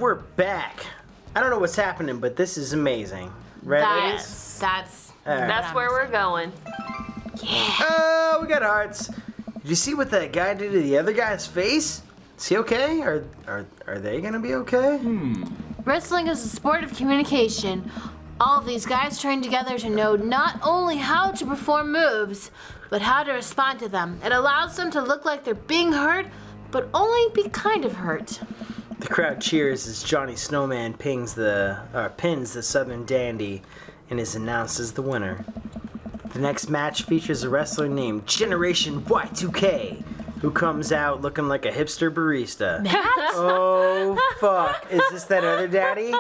we're back. I don't know what's happening, but this is amazing. Right, ladies? That's where we're going. Yeah. Oh, we got hearts. Did you see what that guy did to the other guy's face? Is he okay? Are they gonna be okay? Wrestling is a sport of communication. All of these guys train together to know not only how to perform moves, but how to respond to them. It allows them to look like they're being hurt, but only be kind of hurt. The crowd cheers as Johnny Snowman pins the Southern Dandy and is announced as the winner. The next match features a wrestler named Generation Y2K, who comes out looking like a hipster barista. Oh, fuck. Is this that other daddy?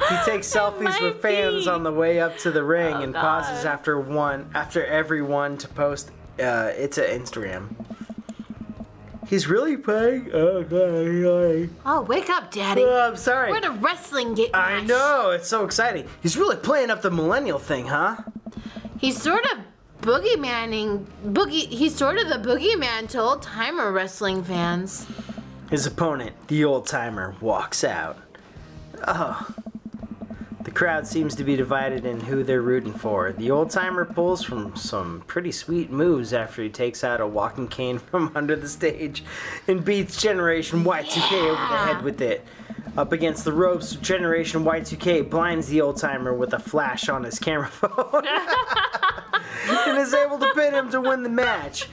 He takes selfies with fans on the way up to the ring and pauses after everyone to post it to Instagram. He's really playing. Oh, God. Oh, wake up, Daddy. Oh, I'm sorry. We're at a wrestling match. I know, it's so exciting. He's really playing up the millennial thing, huh? He's sort of He's sort of the boogeyman to old-timer wrestling fans. His opponent, the old timer, walks out. Oh. The crowd seems to be divided in who they're rooting for. The old timer pulls from some pretty sweet moves after he takes out a walking cane from under the stage and beats Generation Y2K over the head with it. Up against the ropes, Generation Y2K blinds the old timer with a flash on his camera phone and is able to pin him to win the match.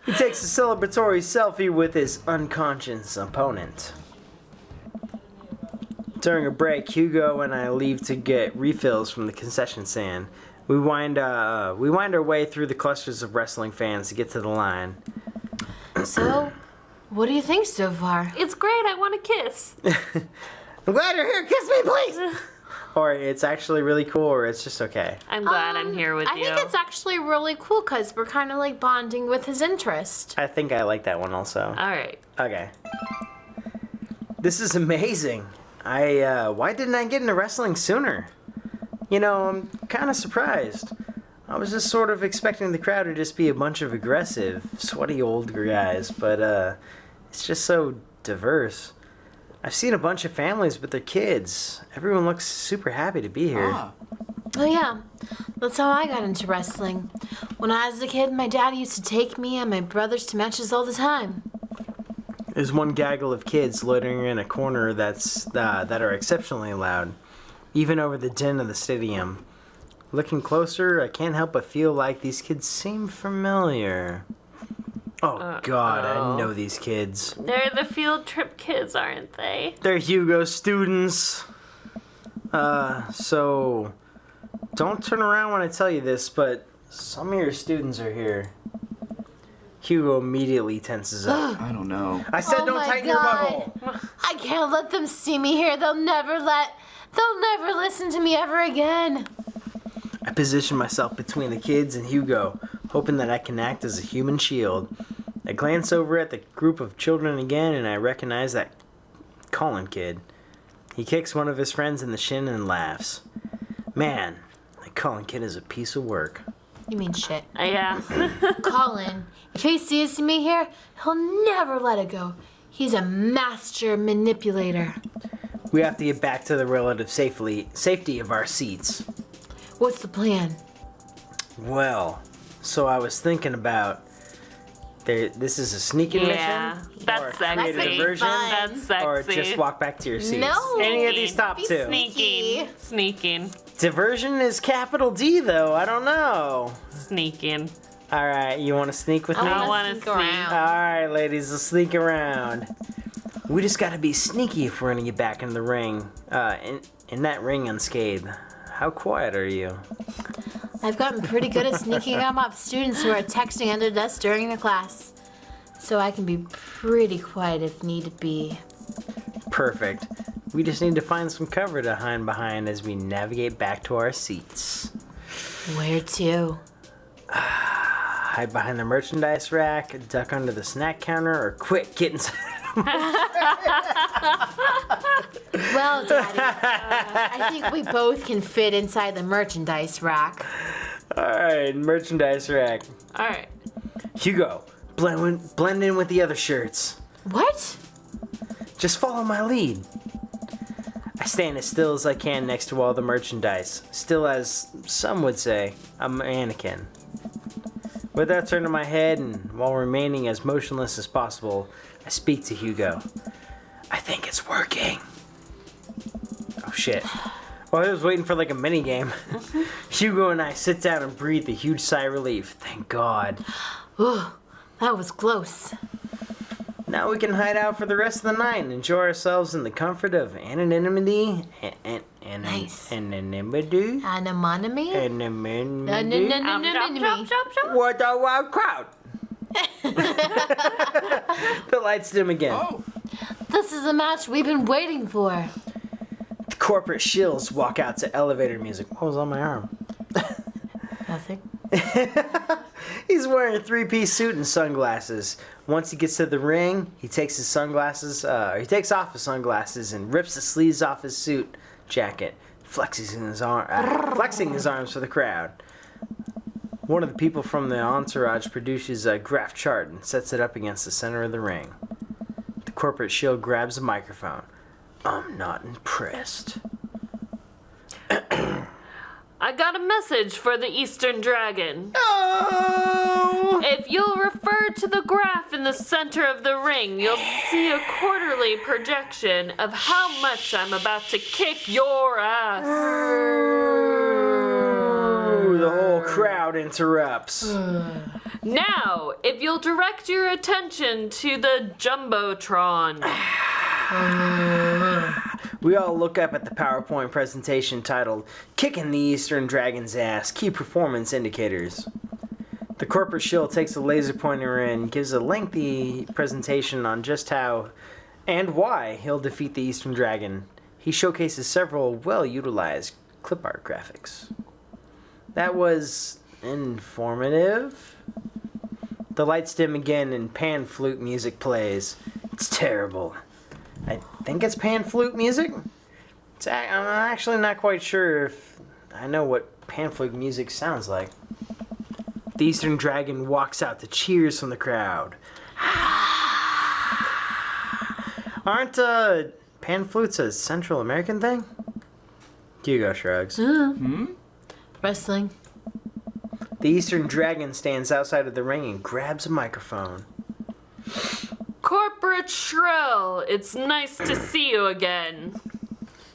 He takes a celebratory selfie with his unconscious opponent. During a break, Hugo and I leave to get refills from the concession stand. We wind our way through the clusters of wrestling fans to get to the line. So, what do you think so far? It's great. I want a kiss. I'm glad you're here. Kiss me, please. Or it's actually really cool, or it's just okay. I'm glad I'm here with you. I think it's actually really cool because we're kind of like bonding with his interest. I think I like that one also. All right. Okay. This is amazing. Why didn't I get into wrestling sooner? You know, I'm kind of surprised. I was just sort of expecting the crowd to just be a bunch of aggressive, sweaty old guys, but it's just so diverse. I've seen a bunch of families with their kids. Everyone looks super happy to be here. Oh yeah, that's how I got into wrestling. When I was a kid, my dad used to take me and my brothers to matches all the time. There's one gaggle of kids loitering in a corner that are exceptionally loud, even over the din of the stadium. Looking closer, I can't help but feel like these kids seem familiar. Oh, God, I know these kids. They're the field trip kids, aren't they? They're Hugo students. So, don't turn around when I tell you this, but some of your students are here. Hugo immediately tenses up. I don't know. I said don't tighten your butthole. I can't let them see me here. They'll never listen to me ever again. I position myself between the kids and Hugo, hoping that I can act as a human shield. I glance over at the group of children again, and I recognize that Colin kid. He kicks one of his friends in the shin and laughs. Man, that Colin kid is a piece of work. You mean shit. Yeah. Colin, if he sees me here, he'll never let it go. He's a master manipulator. We have to get back to the relative safety of our seats. What's the plan? Well, so I was thinking about this is a sneaking Yeah. mission? That's or a sexy. creative version? That's sexy. Or just walk back to your seats? No. Any of these top Be two. Sneaking. Diversion is capital D, though. I don't know. Sneaking. All right, you want to sneak with me? I want to sneak sneak. around. All right, ladies, let's sneak around. We just got to be sneaky if we're going to get back in the ring. In that ring unscathed. How quiet are you? I've gotten pretty good at sneaking up on students who are texting under desks during the class. So I can be pretty quiet if need be. Perfect. We just need to find some cover to hide behind as we navigate back to our seats. Where to? Hide behind the merchandise rack, duck under the snack counter, or quick, get inside. Well, Daddy, I think we both can fit inside the merchandise rack. Alright, merchandise rack. All right. Hugo, blend in with the other shirts. What? Just follow my lead. I stand as still as I can next to all the merchandise, still as some would say, a mannequin. Without turning my head and while remaining as motionless as possible, I speak to Hugo. I think it's working. Oh shit. Well, I was waiting for like a minigame. Hugo and I sit down and breathe a huge sigh of relief. Thank God. Ooh, that was close. Now we can hide out for the rest of the night and enjoy ourselves in the comfort of anonymity and Nice. anonymity. Anonymity? Anonymity. Jump. What a wild crowd! The lights dim again. Oh, This is a match we've been waiting for. The corporate shills walk out to elevator music. What was on my arm? Nothing. He's wearing a three-piece suit and sunglasses. Once he gets to the ring, he takes his sunglasses. He takes off his sunglasses and rips the sleeves off his suit jacket, flexing his arms for the crowd. One of the people from the entourage produces a graph chart and sets it up against the center of the ring. The corporate shill grabs a microphone. I'm not impressed. I got a message for the Eastern Dragon. Oh! If you'll refer to the graph in the center of the ring, you'll see a quarterly projection of how much I'm about to kick your ass. Ooh, the whole crowd interrupts. Now, if you'll direct your attention to the Jumbotron. We all look up at the PowerPoint presentation titled, Kicking the Eastern Dragon's Ass, Key Performance Indicators. The corporate shill takes a laser pointer and gives a lengthy presentation on just how and why he'll defeat the Eastern Dragon. He showcases several well-utilized clip art graphics. That was informative. The lights dim again and pan flute music plays. It's terrible. I think it's pan flute music. I'm actually not quite sure if I know what pan flute music sounds like. The Eastern Dragon walks out to cheers from the crowd. Aren't pan flutes a Central American thing? Hugo shrugs. Wrestling. The Eastern Dragon stands outside of the ring and grabs a microphone. Corporate Shrill, it's nice to see you again.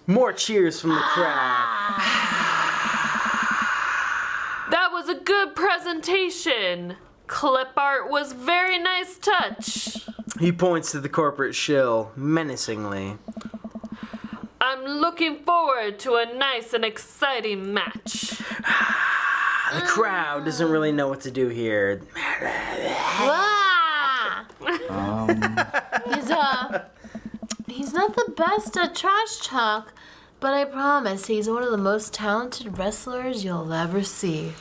More cheers from the crowd. That was a good presentation. Clip art was very nice touch. He points to the corporate shill menacingly. I'm looking forward to a nice and exciting match. The crowd doesn't really know what to do here. Ah! He's not the best at trash talk, but I promise he's one of the most talented wrestlers you'll ever see.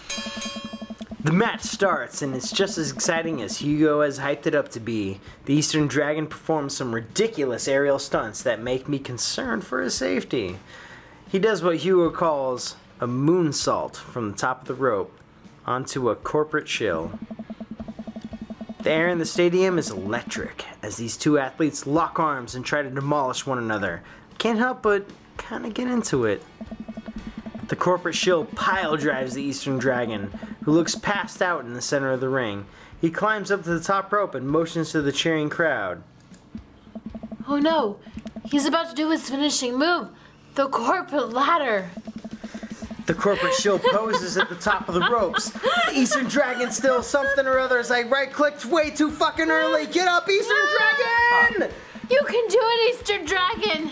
The match starts, and it's just as exciting as Hugo has hyped it up to be. The Eastern Dragon performs some ridiculous aerial stunts that make me concerned for his safety. He does what Hugo calls a moonsault from the top of the rope onto a corporate shill. The air in the stadium is electric as these two athletes lock arms and try to demolish one another. I can't help but kind of get into it. The corporate shill pile drives the Eastern Dragon, who looks passed out in the center of the ring. He climbs up to the top rope and motions to the cheering crowd. Oh no, he's about to do his finishing move, the corporate ladder. The corporate shill poses at the top of the ropes. The Eastern Dragon still something or other as I right-clicked way too fucking early. Get up, Eastern Dragon! You can do it, Eastern Dragon.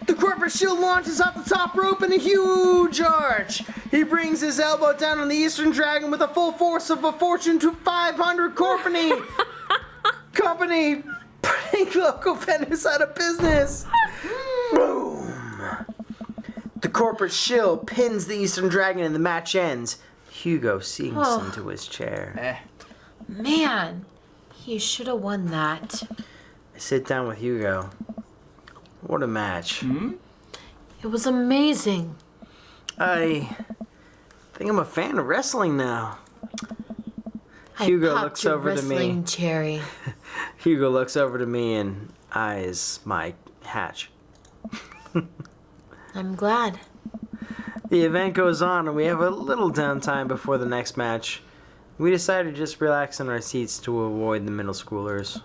The corporate shill launches off the top rope in a huge arch. He brings his elbow down on the Eastern Dragon with the full force of a Fortune 500 company, putting local vendors out of business. Boom. The corporate shill pins the Eastern Dragon and the match ends. Hugo sinks into his chair. Man, he should have won that. I sit down with Hugo. What a match. It was amazing. I think I'm a fan of wrestling now. I Hugo popped looks your over to me. wrestling cherry. Hugo looks over to me and eyes my hatch. I'm glad. The event goes on and we have a little downtime before the next match. We decided to just relax in our seats to avoid the middle schoolers.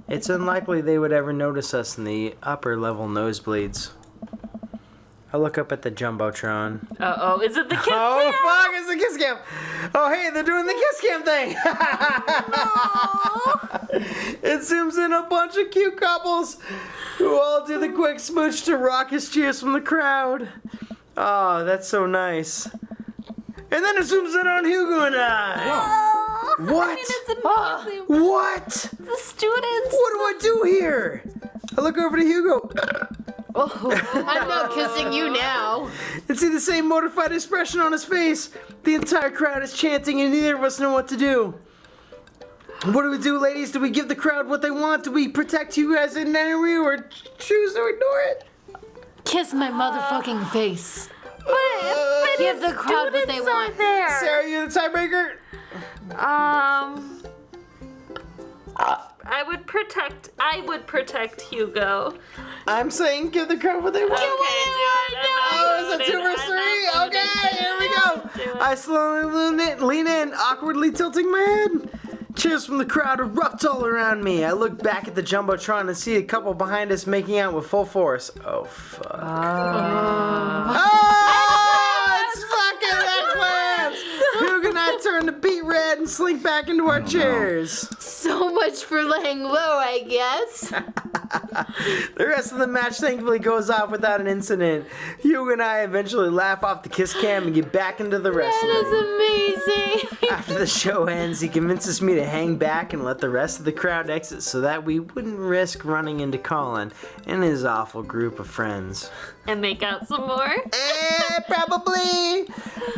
It's unlikely they would ever notice us in the upper level nosebleeds. I look up at the Jumbotron. Uh-oh, is it the kiss Oh, cam? fuck, it's the kiss cam. Oh, hey, they're doing the kiss cam thing. It zooms in a bunch of cute couples who all do the quick smooch to raucous cheers from the crowd. Oh, that's so nice. And then it zooms in on Hugo and I. What? I mean, it's amazing. What? The students. What do I do here? I look over to Hugo I'm not kissing you now. and see the same mortified expression on his face. The entire crowd is chanting and neither of us know what to do. What do we do, ladies? Do we give the crowd what they want? Do we protect you guys in any way or choose to ignore it? Kiss my motherfucking face. But Give his the crowd what they students are want. there. Sarah, you the tiebreaker? I would protect Hugo. I'm saying give the crowd what they want. Okay, do it. Oh, is it 2 versus 3? Okay, here we go. I slowly lean in, awkwardly tilting my head. Cheers from the crowd erupt all around me. I look back at the Jumbotron and see a couple behind us making out with full force. Oh, fuck. Oh, it's fucking eggplants! Hugo and I turn to beet red and slink back into our chairs. So much for laying low, I guess. The rest of the match thankfully goes off without an incident. Hugo and I eventually laugh off the kiss cam and get back into the wrestling. That is amazing. After the show ends, he convinces me to hang back and let the rest of the crowd exit so that we wouldn't risk running into Colin and his awful group of friends. And make out some more? Probably.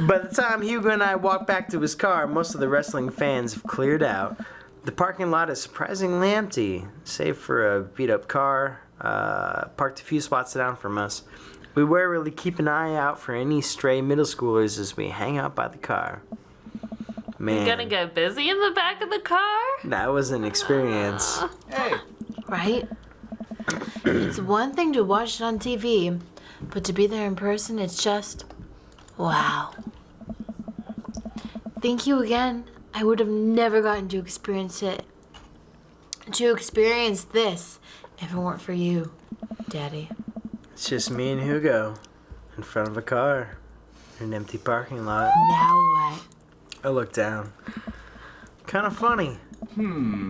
By the time Hugo and I walk back to his car, most of the wrestling fans have cleared out. The parking lot is surprisingly empty, save for a beat-up car parked a few spots down from us. We warily keep an eye out for any stray middle schoolers as we hang out by the car. Man, Gonna get busy in the back of the car? that was an experience. Right? It's one thing to watch it on TV, but to be there in person, it's just wow. Thank you again. I would have never gotten to experience this if it weren't for you, Daddy. It's just me and Hugo in front of a car in an empty parking lot. Now what? I look down. Kind of funny.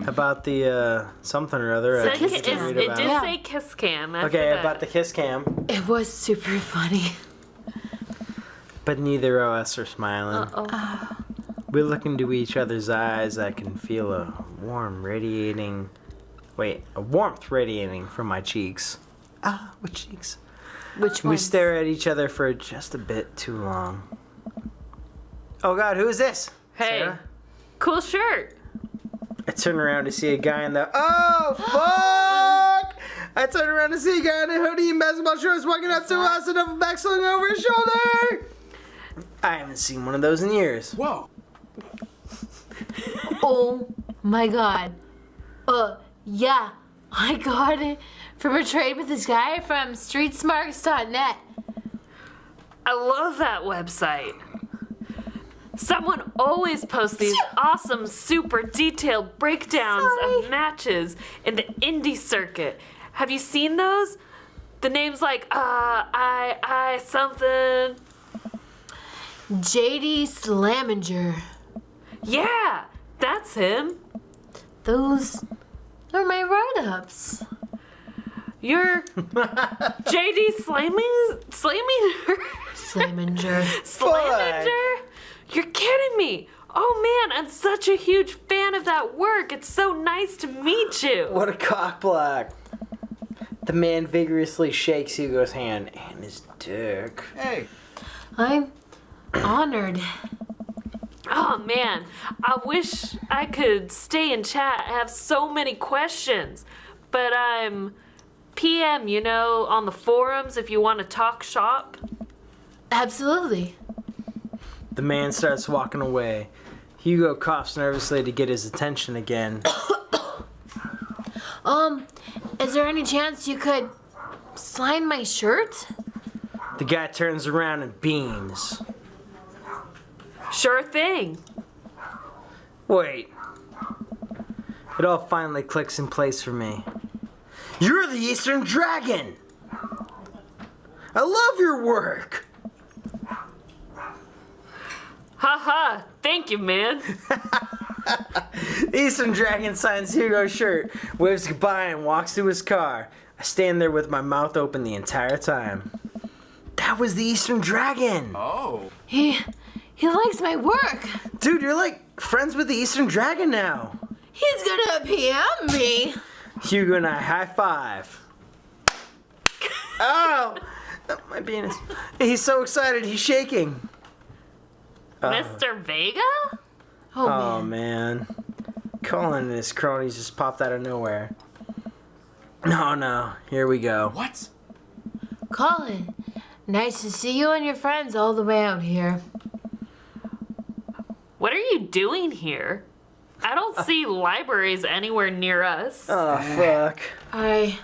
About the something or other. I Said just ki- read it about. did Yeah. say kiss cam. After Okay, that. about the kiss cam. It was super funny. But neither of us are smiling. Uh-oh. We look into each other's eyes. I can feel a warmth radiating from my cheeks. Ah, what cheeks? Which We one? stare at each other for just a bit too long. Oh God, who is this? Hey, Sarah? cool shirt. I turn around to see a guy in the. Oh fuck! I turn around to see a guy in a hoodie and basketball shorts walking up to us, a duffel bag slung over his shoulder. I haven't seen one of those in years. Whoa. Oh my god. Yeah. I got it from a trade with this guy from streetsmarks.net. I love that website. Someone always posts these awesome, super detailed breakdowns of matches in the indie circuit. Have you seen those? The names like, I something. JD Slaminger. Yeah, that's him. Those are my write-ups. You're JD Slaminger? Slaminger. Slaminger? You're kidding me. Oh man, I'm such a huge fan of that work. It's so nice to meet you. What a cockblock. The man vigorously shakes Hugo's hand and his dick. Hey. I'm honored. Oh man, I wish I could stay and chat. I have so many questions. But I'm PM, on the forums if you want to talk shop. Absolutely. The man starts walking away. Hugo coughs nervously to get his attention again. Is there any chance you could sign my shirt? The guy turns around and beams. Sure thing. Wait. It all finally clicks in place for me. You're the Eastern Dragon! I love your work! Haha, thank you, man. The Eastern Dragon signs Hugo's shirt, waves goodbye, and walks to his car. I stand there with my mouth open the entire time. That was the Eastern Dragon! Oh. He likes my work. Dude, you're like friends with the Eastern Dragon now. He's gonna PM me. Hugo and I high five. Oh! My penis. He's so excited, he's shaking. Mr. Vega? Oh man. Colin and his cronies just popped out of nowhere. No, here we go. What? Colin, nice to see you and your friends all the way out here. What are you doing here? I don't see libraries anywhere near us. Oh fuck. I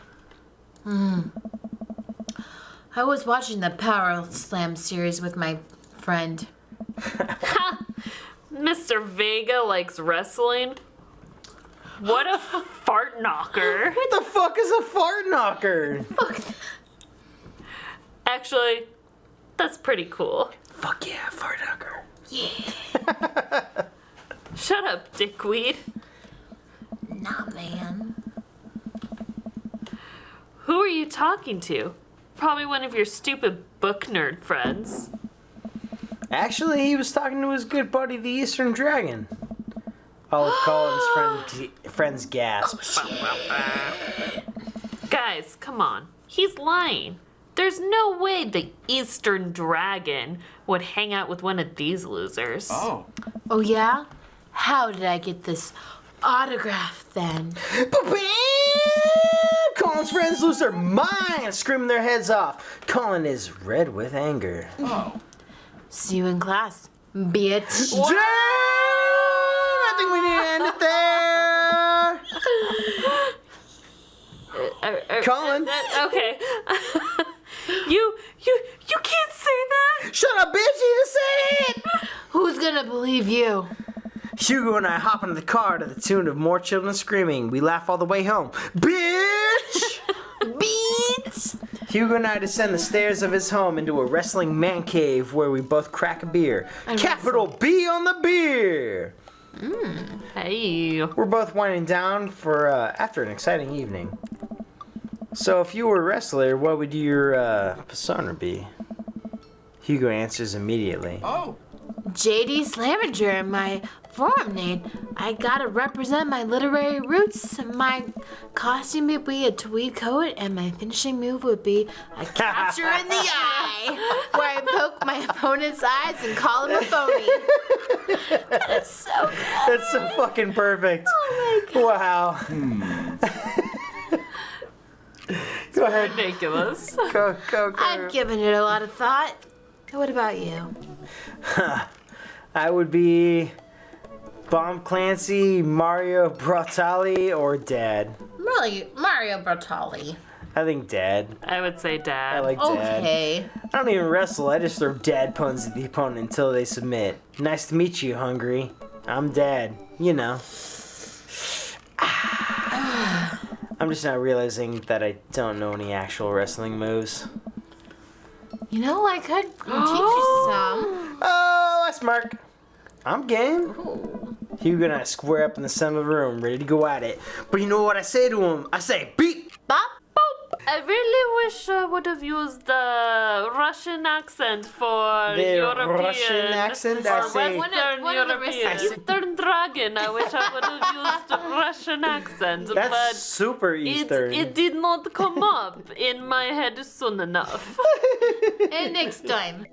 was watching the Power Slam series with my friend. Mr. Vega likes wrestling. What a fart knocker. What the fuck is a fart knocker? Actually, that's pretty cool. Fuck yeah, fart knocker. Shut up, dickweed. Nah, man. Who are you talking to? Probably one of your stupid book nerd friends. Actually, he was talking to his good buddy, the Eastern Dragon. All of Colin's friends gasped. Guys, come on. He's lying. There's no way the Eastern Dragon would hang out with one of these losers. Oh. Oh yeah? How did I get this autograph then? Colin's friends lose their minds, screaming their heads off. Colin is red with anger. Oh. See you in class, bitch. Damn! I think we need to end it there. Colin. Okay. You can't say that. Shut up, bitch! You just said it! Who's gonna believe you? Hugo and I hop into the car to the tune of More Children Screaming. We laugh all the way home. Bitch! Bitch! Hugo and I descend the stairs of his home into a wrestling man cave where we both crack a beer. Capital B on the beer! Hey. We're both winding down for after an exciting evening. So if you were a wrestler, what would your persona be? Hugo answers immediately. Oh. JD Slamager, my forum name. I gotta represent my literary roots. My costume would be a tweed coat, and my finishing move would be a capture in the eye, where I poke my opponent's eyes and call him a phony. That's so good. That's so fucking perfect. Oh my god. Wow. Go ahead. Ridiculous. Go. I've given it a lot of thought. What about you? I would be Bomb Clancy, Mario Bratali, or Dad. Really, Mario Bertoli. I think Dad. I would say I Dad. like Dad. Okay. I don't even wrestle. I just throw dad puns at the opponent until they submit. Nice to meet you, Hungry. I'm Dad. You know. I'm just now realizing that I don't know any actual wrestling moves. You know, I could teach you some. Oh, that's Mark. I'm game. Hugo and I square up in the center of the room, ready to go at it. But you know what I say to him? I say, beat! Bop. I really wish I would have used the Russian accent for The European. Russian accent? I Or say- Western One of the European. wrestlers. Eastern Dragon. I wish I would have used the Russian accent, That's but super Eastern. it did not come up in my head soon enough. And next time.